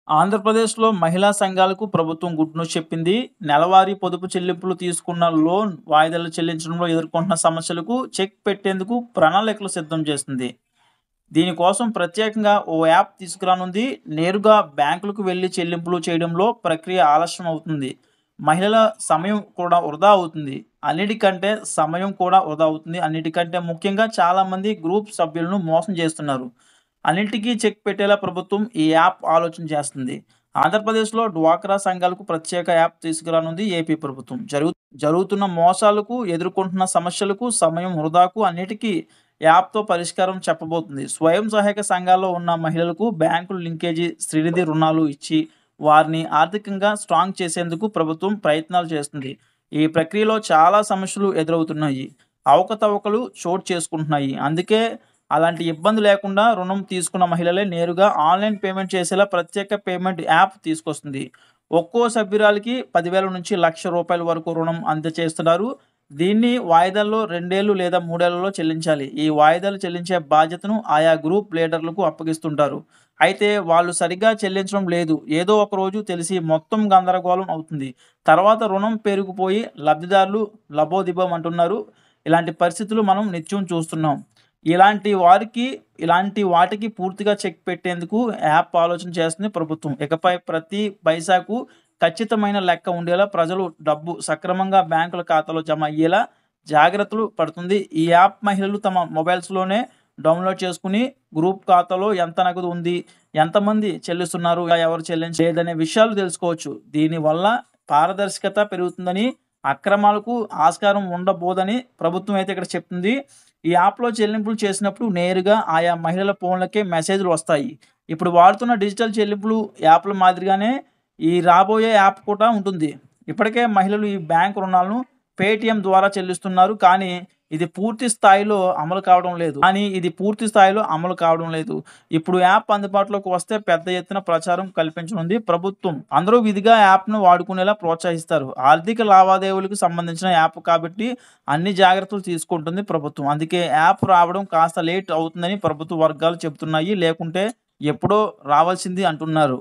ఆంధ్రప్రదేశ్‌లో మహిళా సంఘాలకు ప్రభుత్వం గుడ్ న్యూస్ చెప్పింది. నెలవారీ పొదుపు చెల్లింపులు తీసుకున్న లోన్ వాయిదాలు చెల్లించడంలో ఎదుర్కొంటున్న సమస్యలకు చెక్ పెట్టేందుకు ప్రణాళికలు సిద్ధం చేస్తుంది. దీనికోసం ప్రత్యేకంగా ఓ యాప్ తీసుకురానుంది. నేరుగా బ్యాంకులకు వెళ్లి చెల్లింపులు చేయడంలో ప్రక్రియ ఆలస్యం అవుతుంది. మహిళల సమయం కూడా వృధా అవుతుంది. అన్నిటికంటే ముఖ్యంగా చాలామంది గ్రూప్ సభ్యులను మోసం చేస్తున్నారు. అన్నింటికీ చెక్ పెట్టేలా ప్రభుత్వం ఈ యాప్ ఆలోచన చేస్తుంది. ఆంధ్రప్రదేశ్‌లో డ్వాక్రా సంఘాలకు ప్రత్యేక యాప్ తీసుకురానుంది ఏపీ ప్రభుత్వం. జరుగుతున్న మోసాలకు, ఎదుర్కొంటున్న సమస్యలకు, సమయం వృధాకు అన్నిటికీ యాప్‌తో పరిష్కారం చెప్పబోతుంది. స్వయం సహాయక సంఘాల్లో ఉన్న మహిళలకు బ్యాంకులు లింకేజీ, శ్రీనిధి రుణాలు ఇచ్చి వారిని ఆర్థికంగా స్ట్రాంగ్ చేసేందుకు ప్రభుత్వం ప్రయత్నాలు చేస్తుంది. ఈ ప్రక్రియలో చాలా సమస్యలు ఎదురవుతున్నాయి. అవకతవకలు చోటు చేసుకుంటున్నాయి. అందుకే అలాంటి ఇబ్బంది లేకుండా రుణం తీసుకున్న మహిళలే నేరుగా ఆన్‌లైన్ పేమెంట్ చేసేలా ప్రత్యేక పేమెంట్ యాప్ తీసుకొస్తుంది. ఒక్కో సభ్యురాలికి 10,000 నుంచి ₹1,00,000 వరకు రుణం అందజేస్తున్నారు. దీన్ని వాయిదాల్లో 2 ఏళ్లు లేదా 3 ఏళ్లలో చెల్లించాలి. ఈ వాయిదాలు చెల్లించే బాధ్యతను ఆయా గ్రూప్ లీడర్లకు అప్పగిస్తుంటారు. అయితే వాళ్ళు సరిగ్గా చెల్లించడం లేదు. ఏదో ఒక రోజు తెలిసి మొత్తం గందరగోళం అవుతుంది. తర్వాత రుణం పేరుకుపోయి లబ్ధిదారులు లబోదిబోమంటున్నారు. ఇలాంటి పరిస్థితులు మనం నిత్యం చూస్తున్నాం. ఇలాంటి వాటికి పూర్తిగా చెక్ పెట్టేందుకు యాప్ ఆలోచన చేస్తుంది ప్రభుత్వం. ఇకపై ప్రతి పైసాకు ఖచ్చితమైన లెక్క ఉండేలా, ప్రజలు డబ్బు సక్రమంగా బ్యాంకుల ఖాతాలో జమ అయ్యేలా జాగ్రత్తలు పడుతుంది. ఈ యాప్ మహిళలు తమ మొబైల్స్‌లోనే డౌన్‌లోడ్ చేసుకుని గ్రూప్ ఖాతాలో ఎంత నగదు ఉంది, ఎంతమంది చెల్లిస్తున్నారు, ఎవరు చెల్లించలేదనే విషయాలు తెలుసుకోవచ్చు. దీనివల్ల పారదర్శకత పెరుగుతుందని, అక్రమాలకు ఆస్కారం ఉండబోదని ప్రభుత్వం అయితే ఇక్కడ చెప్తుంది. ఈ యాప్‌లో చెల్లింపులు చేసినప్పుడు నేరుగా ఆయా మహిళల ఫోన్లకే మెసేజ్‌లు వస్తాయి. ఇప్పుడు వాడుతున్న డిజిటల్ చెల్లింపులు యాప్‌ల మాదిరిగానే ఈ రాబోయే యాప్ కూడా ఉంటుంది. ఇప్పటికే మహిళలు ఈ బ్యాంక్ రుణాలను పేటీఎం ద్వారా చెల్లిస్తున్నారు. కానీ ఇది పూర్తి స్థాయిలో అమలు కావడం లేదు. ఇప్పుడు యాప్ అందుబాటులోకి వస్తే పెద్ద ఎత్తున ప్రచారం కల్పించనుంది ప్రభుత్వం. అందరూ విధిగా యాప్‌ను వాడుకునేలా ప్రోత్సహిస్తారు. ఆర్థిక లావాదేవీలకు సంబంధించిన యాప్ కాబట్టి అన్ని జాగ్రత్తలు తీసుకుంటుంది ప్రభుత్వం. అందుకే యాప్ రావడం కాస్త లేట్ అవుతుందని ప్రభుత్వ వర్గాలు చెబుతున్నాయి. లేకుంటే ఎప్పుడో రావాల్సింది అంటున్నారు.